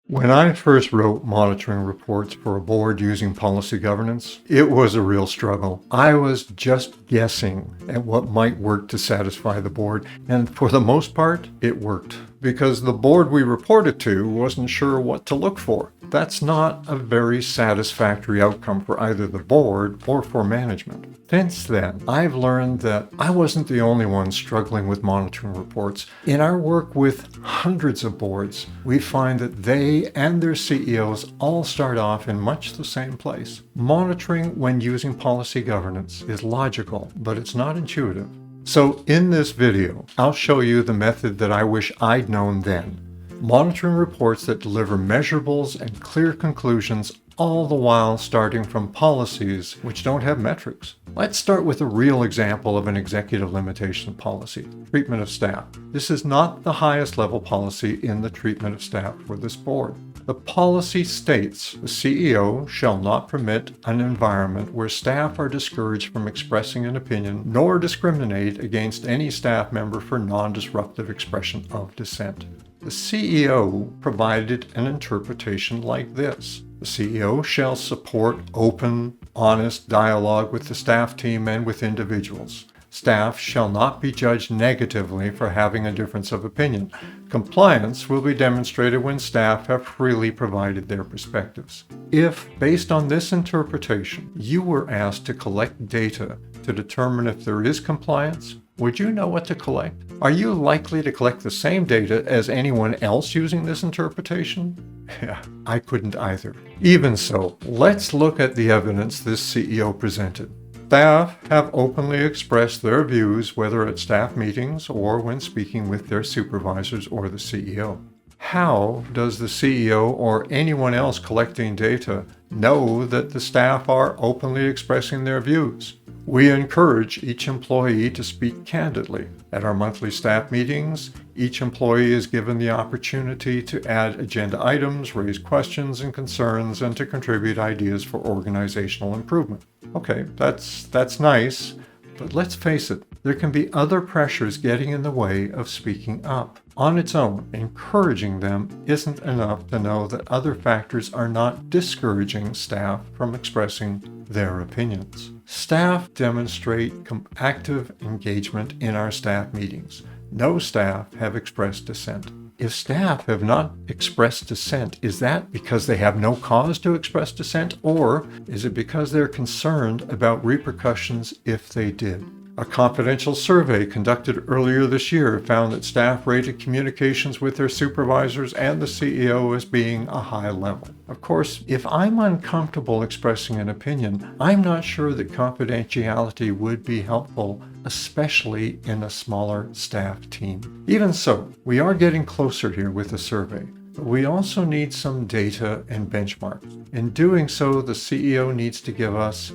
When I first wrote monitoring reports for a board using policy governance, it was a real struggle. I was just guessing at what might work to satisfy the board, and for the most part, it worked. Because the board we reported to wasn't sure what to look for. That's not a very satisfactory outcome for either the board or for management. Since then, I've learned that I wasn't the only one struggling with monitoring reports. In our work with hundreds of boards, we find that they and their CEOs all start off in much the same place. Monitoring when using policy governance is logical, but it's not intuitive. So in this video, I'll show you the method that I wish I'd known then. Monitoring reports that deliver measurables and clear conclusions, all the while starting from policies which don't have metrics. Let's start with a real example of an executive limitation policy, treatment of staff. This is not the highest level policy in the treatment of staff for this board. The policy states the CEO shall not permit an environment where staff are discouraged from expressing an opinion, nor discriminate against any staff member for non-disruptive expression of dissent. The CEO provided an interpretation like this. The CEO shall support open, honest dialogue with the staff team and with individuals. Staff shall not be judged negatively for having a difference of opinion. Compliance will be demonstrated when staff have freely provided their perspectives. If, based on this interpretation, you were asked to collect data to determine if there is compliance, would you know what to collect? Are you likely to collect the same data as anyone else using this interpretation? Yeah, I couldn't either. Even so, let's look at the evidence this CEO presented. Staff have openly expressed their views, whether at staff meetings or when speaking with their supervisors or the CEO. How does the CEO or anyone else collecting data know that the staff are openly expressing their views? We encourage each employee to speak candidly. At our monthly staff meetings, each employee is given the opportunity to add agenda items, raise questions and concerns, and to contribute ideas for organizational improvement. Okay, that's nice, but let's face it, there can be other pressures getting in the way of speaking up. On its own, encouraging them isn't enough to know that other factors are not discouraging staff from expressing their opinions. Staff demonstrate active engagement in our staff meetings. No staff have expressed dissent. If staff have not expressed dissent, is that because they have no cause to express dissent, or is it because they're concerned about repercussions if they did? A confidential survey conducted earlier this year found that staff rated communications with their supervisors and the CEO as being a high level. Of course, if I'm uncomfortable expressing an opinion, I'm not sure that confidentiality would be helpful, especially in a smaller staff team. Even so, we are getting closer here with the survey. But we also need some data and benchmarks. In doing so, the CEO needs to give us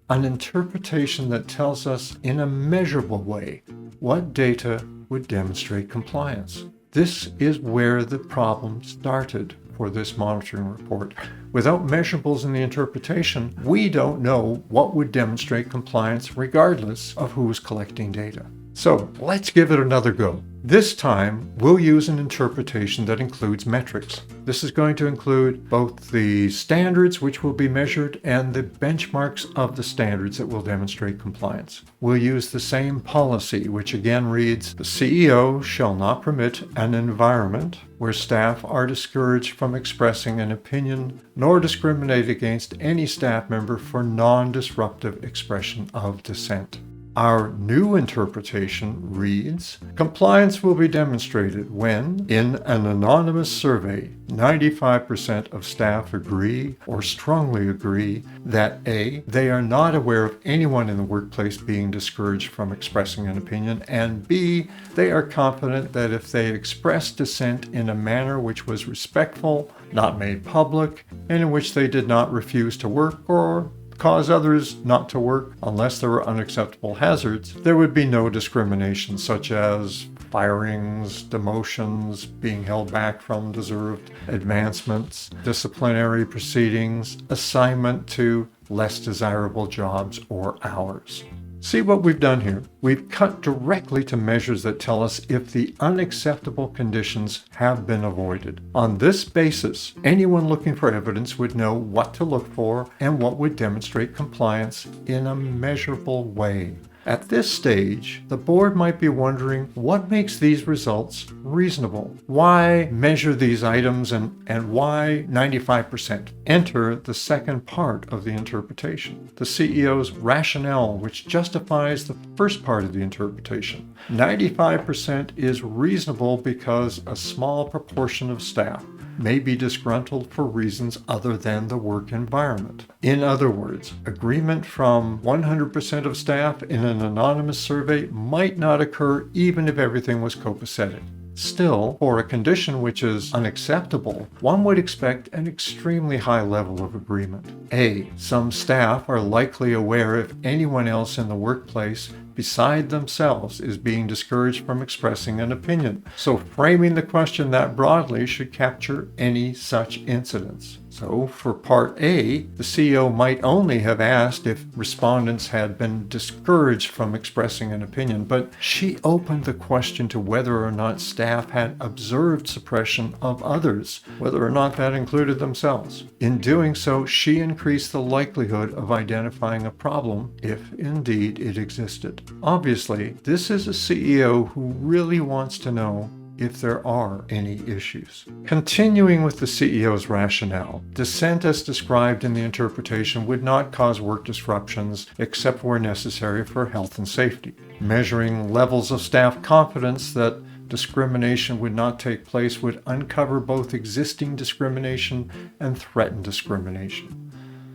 an interpretation that tells us in a measurable way what data would demonstrate compliance. This is where the problem started for this monitoring report. Without measurables in the interpretation, we don't know what would demonstrate compliance regardless of who's collecting data. So let's give it another go. This time, we'll use an interpretation that includes metrics. This is going to include both the standards which will be measured and the benchmarks of the standards that will demonstrate compliance. We'll use the same policy, which again reads, the CEO shall not permit an environment where staff are discouraged from expressing an opinion, nor discriminate against any staff member for non-disruptive expression of dissent. Our new interpretation reads, compliance will be demonstrated when, in an anonymous survey, 95% of staff agree or strongly agree that A, they are not aware of anyone in the workplace being discouraged from expressing an opinion, and B, they are confident that if they express dissent in a manner which was respectful, not made public, and in which they did not refuse to work or cause others not to work unless there were unacceptable hazards, there would be no discrimination such as firings, demotions, being held back from deserved advancements, disciplinary proceedings, assignment to less desirable jobs or hours. See what we've done here? We've cut directly to measures that tell us if the unacceptable conditions have been avoided. On this basis, anyone looking for evidence would know what to look for and what would demonstrate compliance in a measurable way. At this stage, the board might be wondering what makes these results reasonable? Why measure these items and why 95%? Enter the second part of the interpretation, the CEO's rationale, which justifies the first part of the interpretation. 95% is reasonable because a small proportion of staff may be disgruntled for reasons other than the work environment. In other words, agreement from 100% of staff in an anonymous survey might not occur even if everything was copacetic. Still, for a condition which is unacceptable, one would expect an extremely high level of agreement. A. Some staff are likely aware if anyone else in the workplace beside themselves is being discouraged from expressing an opinion. So framing the question that broadly should capture any such incidents. So for part A, the CEO might only have asked if respondents had been discouraged from expressing an opinion, but she opened the question to whether or not staff had observed suppression of others, whether or not that included themselves. In doing so, she increased the likelihood of identifying a problem, if indeed it existed. Obviously, this is a CEO who really wants to know if there are any issues. Continuing with the CEO's rationale, dissent as described in the interpretation would not cause work disruptions except where necessary for health and safety. Measuring levels of staff confidence that discrimination would not take place would uncover both existing discrimination and threatened discrimination.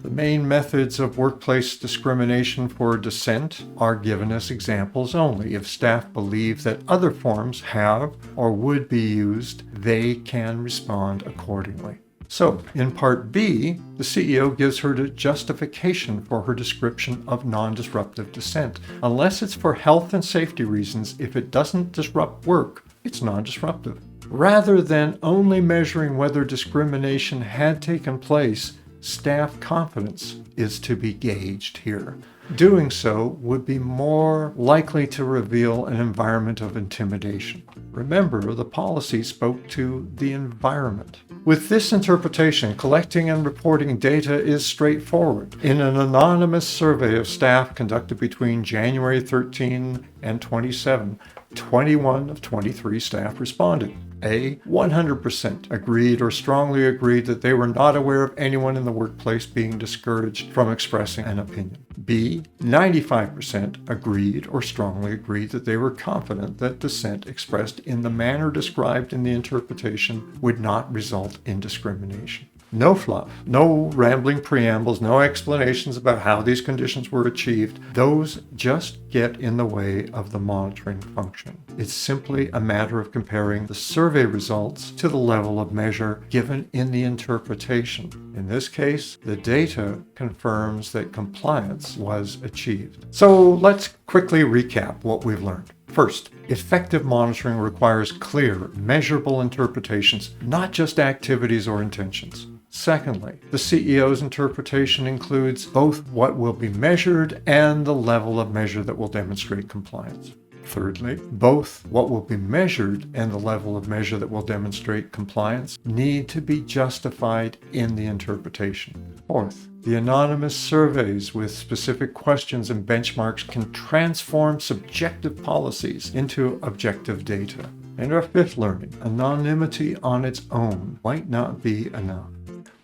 The main methods of workplace discrimination for dissent are given as examples only. If staff believe that other forms have or would be used, they can respond accordingly. So, in part B, the CEO gives her the justification for her description of non-disruptive dissent. Unless it's for health and safety reasons, if it doesn't disrupt work, it's non-disruptive. Rather than only measuring whether discrimination had taken place, staff confidence is to be gauged here. Doing so would be more likely to reveal an environment of intimidation. Remember, the policy spoke to the environment. With this interpretation, collecting and reporting data is straightforward. In an anonymous survey of staff conducted between January 13 and 27, 21 of 23 staff responded. A. 100% agreed or strongly agreed that they were not aware of anyone in the workplace being discouraged from expressing an opinion. B. 95% agreed or strongly agreed that they were confident that dissent expressed in the manner described in the interpretation would not result in discrimination. No fluff, no rambling preambles, no explanations about how these conditions were achieved. Those just get in the way of the monitoring function. It's simply a matter of comparing the survey results to the level of measure given in the interpretation. In this case, the data confirms that compliance was achieved. So let's quickly recap what we've learned. First, effective monitoring requires clear, measurable interpretations, not just activities or intentions. Secondly, the CEO's interpretation includes both what will be measured and the level of measure that will demonstrate compliance. Thirdly, both what will be measured and the level of measure that will demonstrate compliance need to be justified in the interpretation. Fourth, the anonymous surveys with specific questions and benchmarks can transform subjective policies into objective data. And our fifth learning, anonymity on its own might not be enough.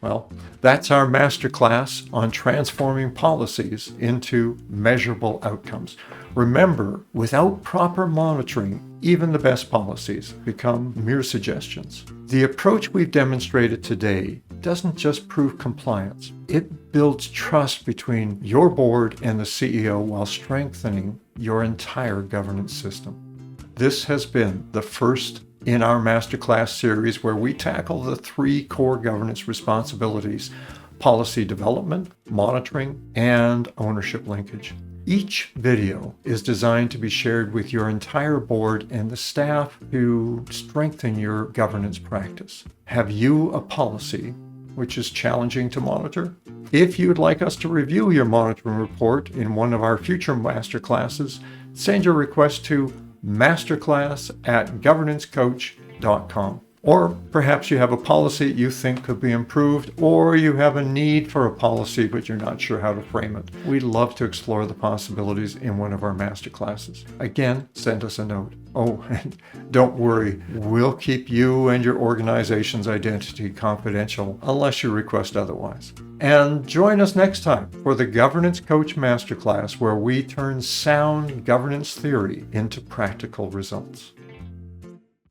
Well, that's our masterclass on transforming policies into measurable outcomes. Remember, without proper monitoring, even the best policies become mere suggestions. The approach we've demonstrated today doesn't just prove compliance. It builds trust between your board and the CEO while strengthening your entire governance system. This has been the first in our masterclass series where we tackle the three core governance responsibilities: policy development, monitoring, and ownership linkage. Each video is designed to be shared with your entire board and the staff to strengthen your governance practice. Have you a policy which is challenging to monitor. If you'd like us to review your monitoring report in one of our future masterclasses, send your request to masterclass@governancecoach.com. Or perhaps you have a policy you think could be improved, or you have a need for a policy but you're not sure how to frame it. We'd love to explore the possibilities in one of our masterclasses. Again, send us a note. Oh, and don't worry, we'll keep you and your organization's identity confidential unless you request otherwise. And join us next time for the Governance Coach Masterclass, where we turn sound governance theory into practical results.